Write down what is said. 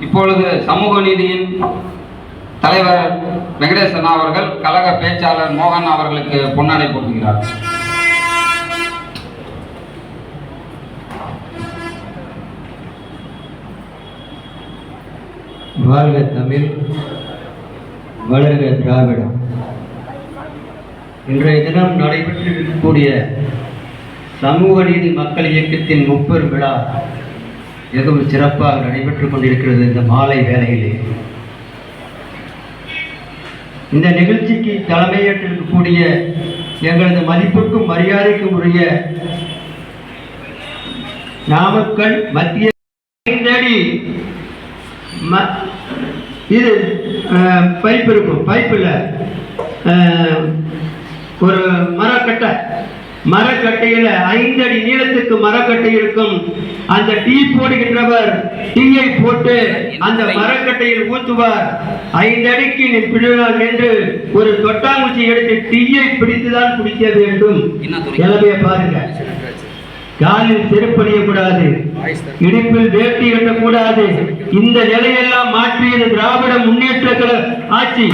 இப்பொழுது சமூக நீதியின் தலைவர் வெங்கடேசன் அவர்கள் கழக பேச்சாளர் மோகன் அவர்களுக்கு பொன்னாடை போட்டுகிறார். வாழ்க தமிழ், வளர்க திராவிடம். இன்றைய தினம் நடைபெற்றிருக்கக்கூடிய சமூக நீதி மக்கள் இயக்கத்தின் முப்பெரும் விழா மிகவும் சிறப்பாக நடைபெற்றுக் கொண்டிருக்கிறது. இந்த மாலை வேளையிலே இந்த நிகழ்ச்சிக்கு தலைமையேற்றிருக்கக்கூடிய எங்களது மதிப்புக்கும் மரியாதைக்கும் உரிய நாமக்கல் மத்திய இது பைப் இருக்கும், பைப்பில் ஒரு மரக்கட்டையில் 5 அடி நீளத்துக்கு மரக்கட்டை இருக்கும். அந்த டீ போடுகின்றவர் டீயை போட்டு அந்த மரக்கட்டையில் ஊற்றுவார். 5 அடிக்கு பிடிவார் என்று ஒரு தொட்டாங்குச்சி எடுத்து டீயை பிடித்துதான் குடிக்க வேண்டும். நிலைமையை பாருங்க. காலில் செருப்பணியக்கூடாது, இடுப்பில் வேட்டி கட்டக்கூடாது. இந்த நிலையெல்லாம் மாற்றியது திராவிட முன்னேற்ற கழக ஆட்சி.